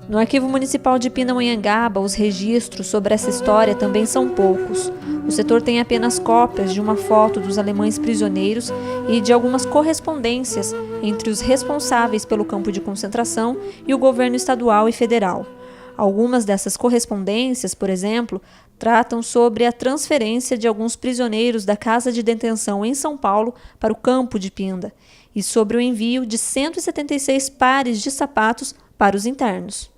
No Arquivo Municipal de Pindamonhangaba, os registros sobre essa história também são poucos. O setor tem apenas cópias de uma foto dos alemães prisioneiros e de algumas correspondências entre os responsáveis pelo campo de concentração e o governo estadual e federal. Algumas dessas correspondências, por exemplo, tratam sobre a transferência de alguns prisioneiros da casa de detenção em São Paulo para o campo de Pinda e sobre o envio de 176 pares de sapatos para os internos.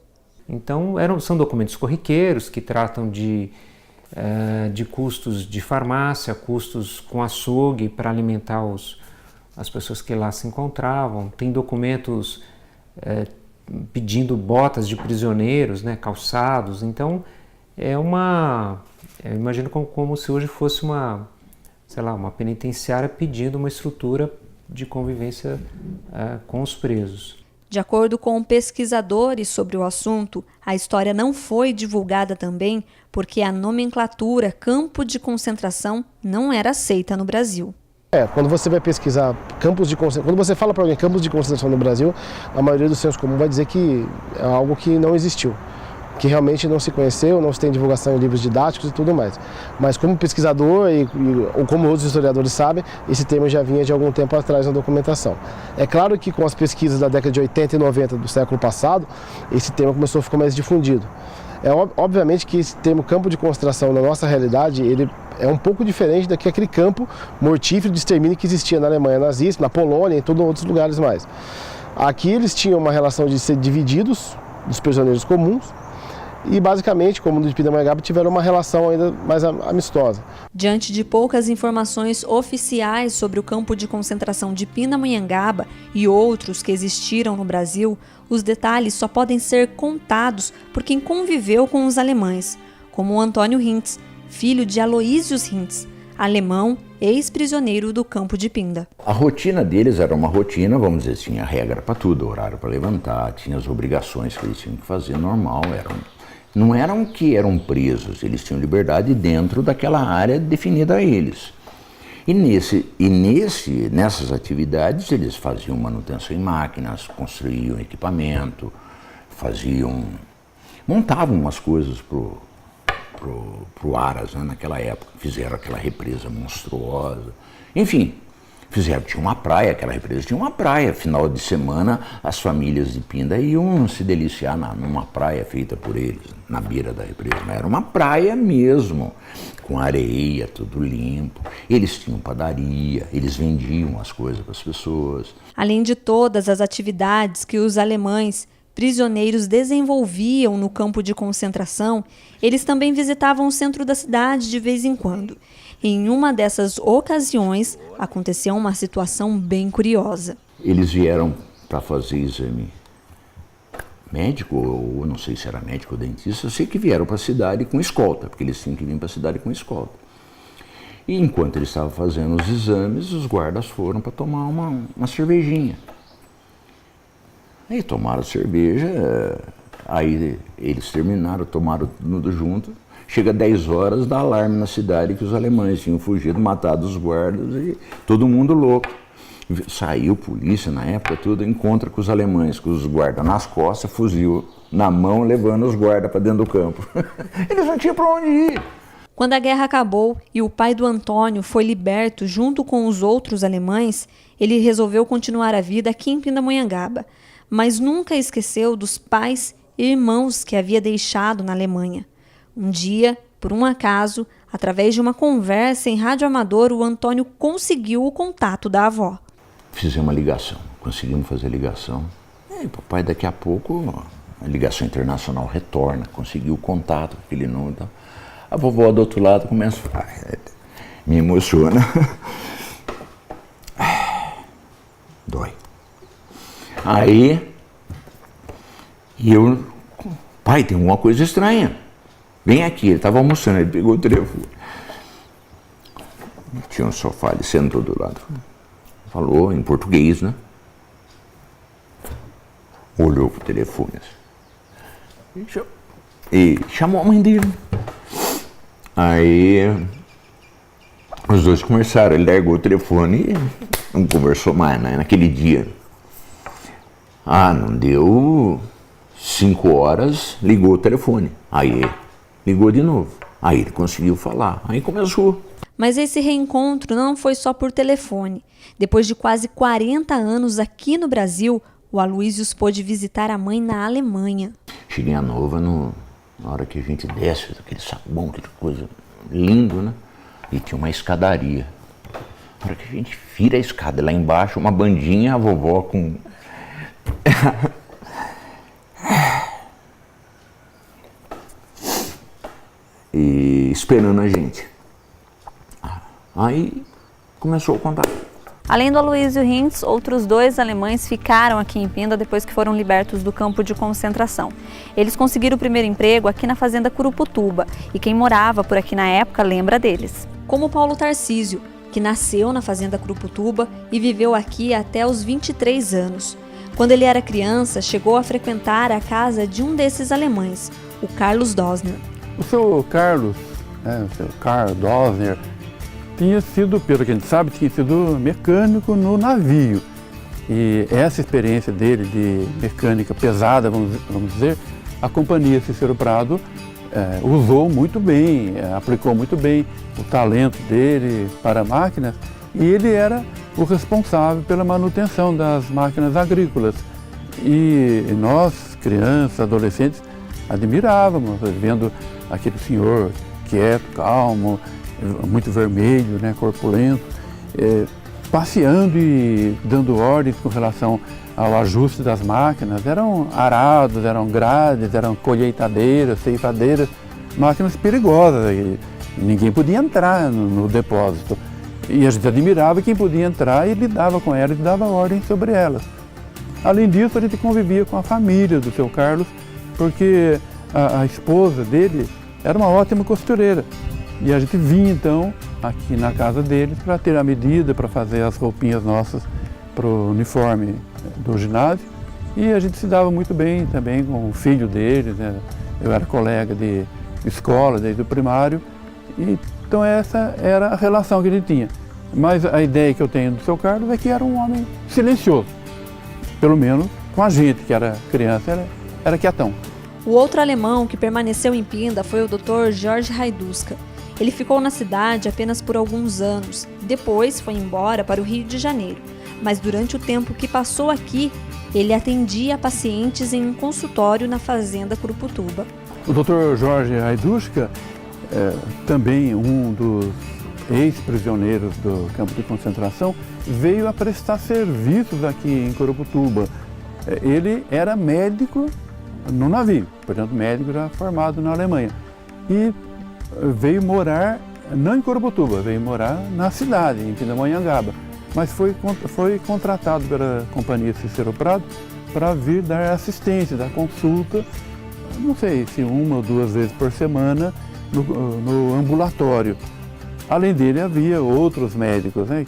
Então, são documentos corriqueiros que tratam de custos de farmácia, custos com açougue para alimentar as pessoas que lá se encontravam. Tem documentos pedindo botas de prisioneiros, né, calçados. Então, eu imagino como se hoje fosse uma penitenciária pedindo uma estrutura de convivência com os presos. De acordo com pesquisadores sobre o assunto, a história não foi divulgada também porque a nomenclatura campo de concentração não era aceita no Brasil. Quando você vai pesquisar campos de concentração, quando você fala para alguém campos de concentração no Brasil, a maioria do senso comum vai dizer que é algo que não existiu, que realmente não se conheceu, não se tem divulgação em livros didáticos e tudo mais. Mas como pesquisador ou como outros historiadores sabem, esse termo já vinha de algum tempo atrás na documentação. É claro que com as pesquisas da década de 80 e 90 do século passado, esse termo começou a ficar mais difundido. Obviamente que esse termo campo de concentração na nossa realidade, ele é um pouco diferente daquele campo mortífero de extermínio que existia na Alemanha nazista, na Polônia e em todos outros lugares mais. Aqui eles tinham uma relação de ser divididos dos prisioneiros comuns, e basicamente, como no de Pindamonhangaba, tiveram uma relação ainda mais amistosa. Diante de poucas informações oficiais sobre o campo de concentração de Pindamonhangaba e outros que existiram no Brasil, os detalhes só podem ser contados por quem conviveu com os alemães, como o Antônio Hintz, filho de Aloysius Hintz, alemão, ex-prisioneiro do campo de Pinda. A rotina deles era uma rotina, vamos dizer, tinha regra para tudo, horário para levantar, tinha as obrigações que eles tinham que fazer normal, não eram que eram presos, eles tinham liberdade dentro daquela área definida a eles. E nessas atividades eles faziam manutenção em máquinas, construíam equipamento, montavam umas coisas pro Aras, né, naquela época, fizeram aquela represa monstruosa, enfim. Tinha uma praia, aquela represa tinha uma praia. Final de semana, as famílias de Pinda iam se deliciar numa praia feita por eles, na beira da represa. Mas era uma praia mesmo, com areia, tudo limpo. Eles tinham padaria, eles vendiam as coisas para as pessoas. Além de todas as atividades que os alemães prisioneiros desenvolviam no campo de concentração, eles também visitavam o centro da cidade de vez em quando. Em uma dessas ocasiões, aconteceu uma situação bem curiosa. Eles vieram para fazer exame médico, ou não sei se era médico ou dentista, eu sei que vieram para a cidade com escolta, porque eles tinham que vir para a cidade com escolta. E enquanto eles estavam fazendo os exames, os guardas foram para tomar uma cervejinha. Aí tomaram cerveja, aí eles terminaram, tomaram tudo junto. Chega 10 horas, dá alarme na cidade que os alemães tinham fugido, matado os guardas e todo mundo louco. Saiu polícia na época, tudo, encontra com os alemães, com os guardas nas costas, fuzil na mão, levando os guardas para dentro do campo. Eles não tinham para onde ir. Quando a guerra acabou e o pai do Antônio foi liberto junto com os outros alemães, ele resolveu continuar a vida aqui em Pindamonhangaba, mas nunca esqueceu dos pais e irmãos que havia deixado na Alemanha. Um dia, por um acaso, através de uma conversa em rádio amador, o Antônio conseguiu o contato da avó. Fizemos uma ligação, conseguimos fazer a ligação. E papai, daqui a pouco, a ligação internacional retorna, conseguiu o contato com aquele número. Então, a vovó do outro lado começa a falar, me emociona. Dói. Aí, pai, tem alguma coisa estranha. Vem aqui, ele estava almoçando, ele pegou o telefone. Tinha um sofá, ele sentou do lado. Falou em português, né? Olhou pro telefone assim. E chamou a mãe dele. Aí os dois conversaram, ele largou o telefone e não conversou mais, né, naquele dia. Não deu 5 horas, ligou o telefone. Aí ligou de novo. Aí ele conseguiu falar. Aí começou. Mas esse reencontro não foi só por telefone. Depois de quase 40 anos aqui no Brasil, o Aloysius pôde visitar a mãe na Alemanha. Cheguei a Nova na hora que a gente desce, aquele sabão, aquela coisa lindo, né? E tinha uma escadaria. Na hora que a gente vira a escada, lá embaixo, uma bandinha, a vovó com... e esperando a gente. Aí começou o contato. Além do Aloysio Hintz, outros 2 alemães ficaram aqui em Pinda depois que foram libertos do campo de concentração. Eles conseguiram o primeiro emprego aqui na fazenda Curuputuba e quem morava por aqui na época lembra deles. Como Paulo Tarcísio, que nasceu na fazenda Curuputuba e viveu aqui até os 23 anos. Quando ele era criança, chegou a frequentar a casa de um desses alemães, o Carlos Dosner. O seu Carlos, o seu Karl Dosner, tinha sido, pelo que a gente sabe, tinha sido mecânico no navio. E essa experiência dele de mecânica pesada, vamos dizer, a companhia Cícero Prado usou muito bem, aplicou muito bem o talento dele para máquinas, e ele era o responsável pela manutenção das máquinas agrícolas. E nós, crianças, adolescentes, admirávamos, vendo aquele senhor quieto, calmo, muito vermelho, né, corpulento, passeando e dando ordens com relação ao ajuste das máquinas. Eram arados, eram grades, eram colheitadeiras, ceifadeiras, máquinas perigosas, e ninguém podia entrar no depósito. E a gente admirava quem podia entrar e lidava com elas e dava ordem sobre elas. Além disso, a gente convivia com a família do seu Carlos, porque a esposa dele era uma ótima costureira. E a gente vinha então aqui na casa deles para ter a medida, para fazer as roupinhas nossas para o uniforme do ginásio. E a gente se dava muito bem também com o filho deles, né? Eu era colega de escola, desde o primário. E, então essa era a relação que a gente tinha. Mas a ideia que eu tenho do seu Carlos é que era um homem silencioso. Pelo menos com a gente, que era criança, era quietão. O outro alemão que permaneceu em Pinda foi o Dr. George Haiduska. Ele ficou na cidade apenas por alguns anos, depois foi embora para o Rio de Janeiro. Mas durante o tempo que passou aqui, ele atendia pacientes em um consultório na fazenda Curuputuba. O Dr. George Haiduska, também um dos ex-prisioneiros do campo de concentração, veio a prestar serviços aqui em Curuputuba. Ele era médico no navio, portanto médico já formado na Alemanha. E veio morar, não em Curuputuba, veio morar na cidade, em Pindamonhangaba. Mas foi contratado pela companhia Cícero Prado para vir dar assistência, dar consulta, não sei se 1 ou 2 vezes por semana, no ambulatório. Além dele, havia outros médicos, né,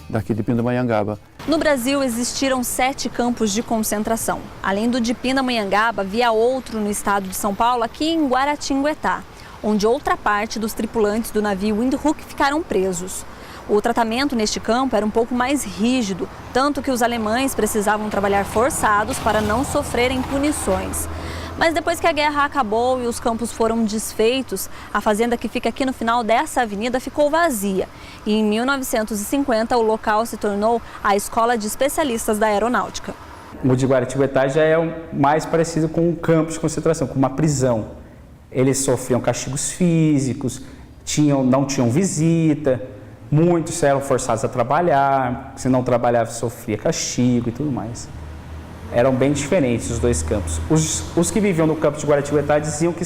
daqui de Pindamonhangaba. No Brasil, existiram 7 campos de concentração. Além do de Pindamonhangaba, havia outro no estado de São Paulo, aqui em Guaratinguetá, onde outra parte dos tripulantes do navio Windhoek ficaram presos. O tratamento neste campo era um pouco mais rígido, tanto que os alemães precisavam trabalhar forçados para não sofrerem punições. Mas depois que a guerra acabou e os campos foram desfeitos, a fazenda que fica aqui no final dessa avenida ficou vazia. E em 1950 o local se tornou a Escola de Especialistas da Aeronáutica. O de Guaratinguetá já é o mais parecido com um campo de concentração, com uma prisão. Eles sofriam castigos físicos, não tinham visita, muitos eram forçados a trabalhar, se não trabalhava sofria castigo e tudo mais. Eram bem diferentes os 2 campos. Os que viviam no campo de Guaratinguetá diziam que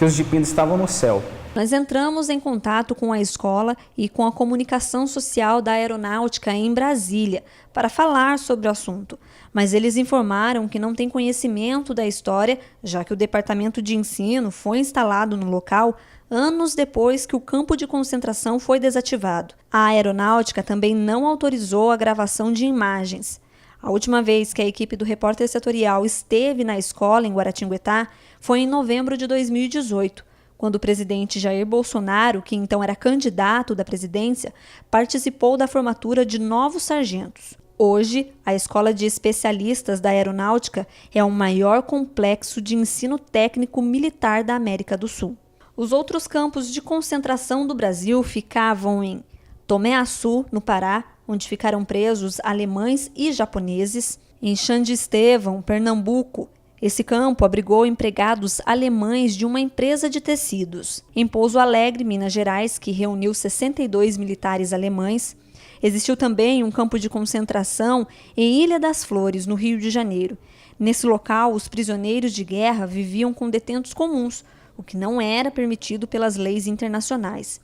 os de Pinda estavam no céu. Nós entramos em contato com a escola e com a comunicação social da aeronáutica em Brasília para falar sobre o assunto, mas eles informaram que não têm conhecimento da história, já que o departamento de ensino foi instalado no local anos depois que o campo de concentração foi desativado. A aeronáutica também não autorizou a gravação de imagens. A última vez que a equipe do Repórter Setorial esteve na escola em Guaratinguetá foi em novembro de 2018, quando o presidente Jair Bolsonaro, que então era candidato da presidência, participou da formatura de novos sargentos. Hoje, a Escola de Especialistas da Aeronáutica é o maior complexo de ensino técnico militar da América do Sul. Os outros campos de concentração do Brasil ficavam em Tomé-Açu, no Pará, onde ficaram presos alemães e japoneses, em Xande-Estevão, Pernambuco. Esse campo abrigou empregados alemães de uma empresa de tecidos. Em Pouso Alegre, Minas Gerais, que reuniu 62 militares alemães. Existiu também um campo de concentração em Ilha das Flores, no Rio de Janeiro. Nesse local, os prisioneiros de guerra viviam com detentos comuns, o que não era permitido pelas leis internacionais.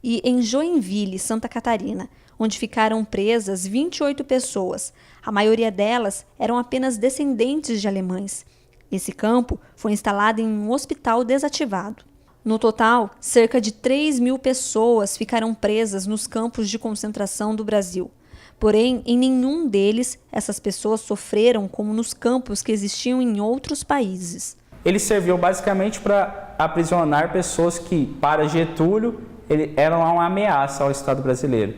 E em Joinville, Santa Catarina, onde ficaram presas 28 pessoas. A maioria delas eram apenas descendentes de alemães. Esse campo foi instalado em um hospital desativado. No total, cerca de 3.000 pessoas ficaram presas nos campos de concentração do Brasil. Porém, em nenhum deles, essas pessoas sofreram como nos campos que existiam em outros países. Eles serviam basicamente para aprisionar pessoas que, para Getúlio, eram uma ameaça ao Estado brasileiro.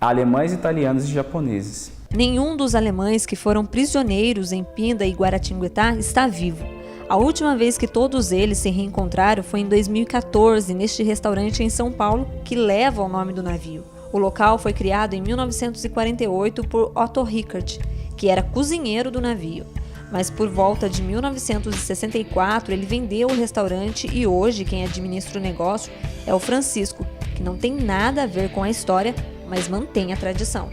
Alemães, italianos e japoneses. Nenhum dos alemães que foram prisioneiros em Pinda e Guaratinguetá está vivo. A última vez que todos eles se reencontraram foi em 2014, neste restaurante em São Paulo, que leva o nome do navio. O local foi criado em 1948 por Otto Rickert, que era cozinheiro do navio. Mas por volta de 1964 ele vendeu o restaurante e hoje quem administra o negócio é o Francisco, que não tem nada a ver com a história, mas mantém a tradição.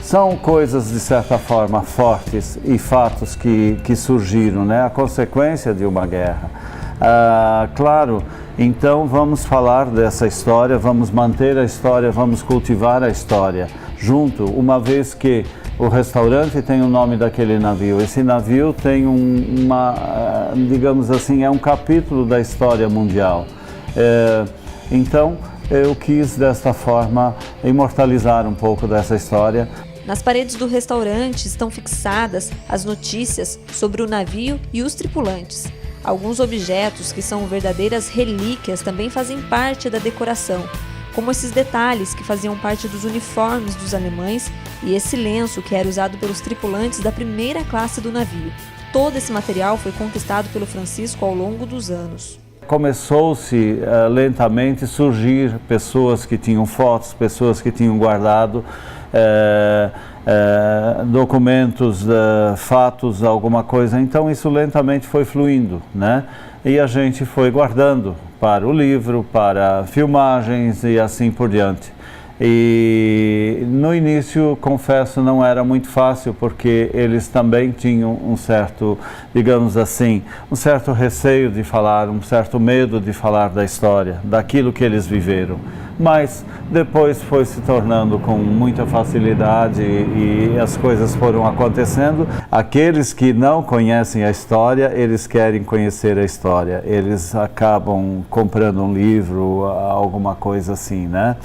São coisas, de certa forma, fortes e fatos que surgiram, né? A consequência de uma guerra. Claro, então vamos falar dessa história, vamos manter a história, vamos cultivar a história junto, uma vez que o restaurante tem o nome daquele navio. Esse navio tem digamos assim, é um capítulo da história mundial. Então, eu quis, desta forma, imortalizar um pouco dessa história. Nas paredes do restaurante estão fixadas as notícias sobre o navio e os tripulantes. Alguns objetos que são verdadeiras relíquias também fazem parte da decoração, como esses detalhes que faziam parte dos uniformes dos alemães e esse lenço que era usado pelos tripulantes da primeira classe do navio. Todo esse material foi conquistado pelo Francisco ao longo dos anos. Começou-se lentamente a surgir pessoas que tinham fotos, pessoas que tinham guardado documentos, fatos, alguma coisa. Então isso lentamente foi fluindo, né? E a gente foi guardando para o livro, para filmagens e assim por diante. E no início, confesso, não era muito fácil, porque eles também tinham um certo, digamos assim, um certo receio de falar, um certo medo de falar da história, daquilo que eles viveram. Mas depois foi se tornando com muita facilidade e as coisas foram acontecendo. Aqueles que não conhecem a história, eles querem conhecer a história. Eles acabam comprando um livro, alguma coisa assim, né?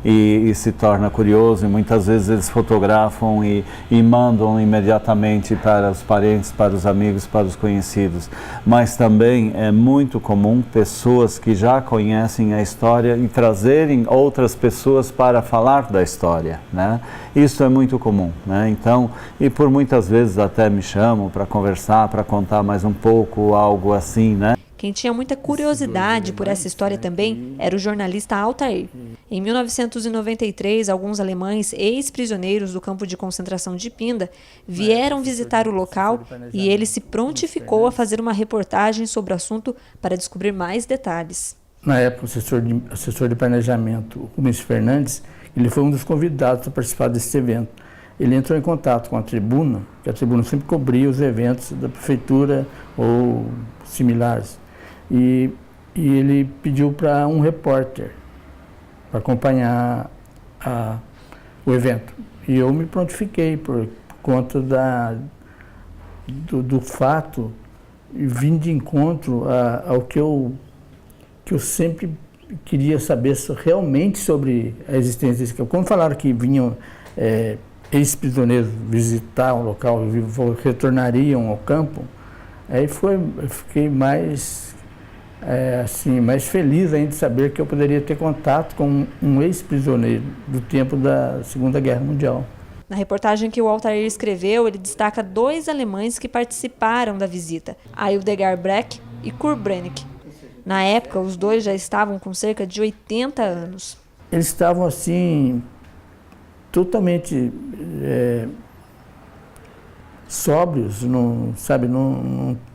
E se torna curioso, e muitas vezes eles fotografam e mandam imediatamente para os parentes, para os amigos, para os conhecidos. Mas também é muito comum pessoas que já conhecem a história e trazerem outras pessoas para falar da história, né? Isso é muito comum, né? Então, e por muitas vezes até me chamam para conversar, para contar mais um pouco, algo assim, né? Quem tinha muita curiosidade por essa história também era o jornalista Altair. Em 1993, alguns alemães ex-prisioneiros do campo de concentração de Pinda vieram visitar o local e ele se prontificou a fazer uma reportagem sobre o assunto para descobrir mais detalhes. Na época, o assessor de planejamento, Rubens Fernandes, ele foi um dos convidados a participar desse evento. Ele entrou em contato com a tribuna, que a tribuna sempre cobria os eventos da prefeitura ou similares. E ele pediu para um repórter para acompanhar o evento. E eu me prontifiquei por conta do fato e vim de encontro ao que eu sempre queria saber realmente sobre a existência desse campo. Quando falaram que vinham ex-prisioneiros visitar o local, retornariam ao campo, aí eu fiquei mais feliz ainda de saber que eu poderia ter contato com um ex-prisioneiro do tempo da Segunda Guerra Mundial. Na reportagem que o Altair escreveu, ele destaca 2 alemães que participaram da visita, Hildegard Breck e Kurt Brennick. Na época, os 2 já estavam com cerca de 80 anos. Eles estavam assim, totalmente sóbrios,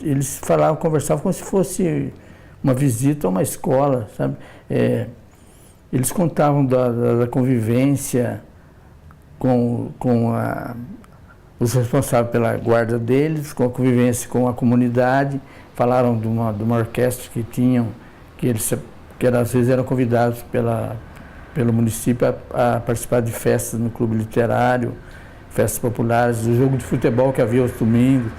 eles conversavam como se fosse uma visita a uma escola, sabe? Eles contavam da convivência com os responsáveis pela guarda deles, com a convivência com a comunidade, falaram de uma orquestra que tinham, que às vezes eram convidados pelo município a participar de festas no clube literário, festas populares, do jogo de futebol que havia aos domingos.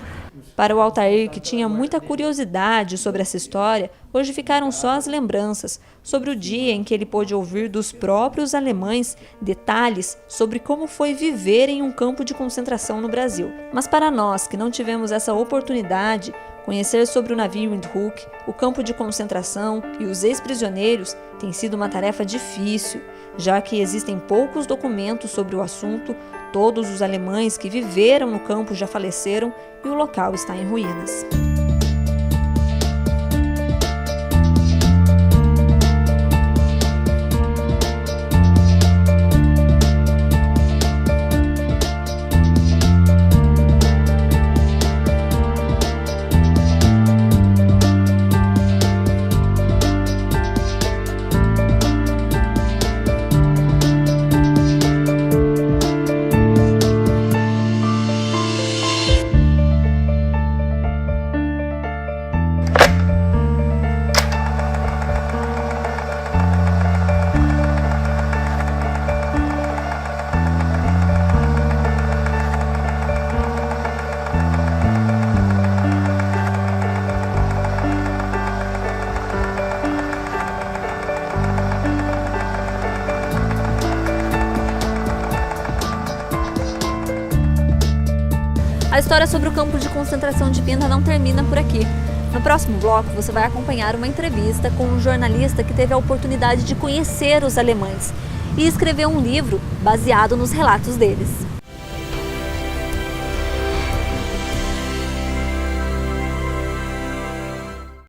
Para o Altair, que tinha muita curiosidade sobre essa história, hoje ficaram só as lembranças sobre o dia em que ele pôde ouvir dos próprios alemães detalhes sobre como foi viver em um campo de concentração no Brasil. Mas para nós, que não tivemos essa oportunidade, conhecer sobre o navio Windhoek, o campo de concentração e os ex-prisioneiros tem sido uma tarefa difícil, já que existem poucos documentos sobre o assunto, todos os alemães que viveram no campo já faleceram e o local está em ruínas. A história sobre o campo de concentração de Pinda não termina por aqui. No próximo bloco, você vai acompanhar uma entrevista com um jornalista que teve a oportunidade de conhecer os alemães e escreveu um livro baseado nos relatos deles.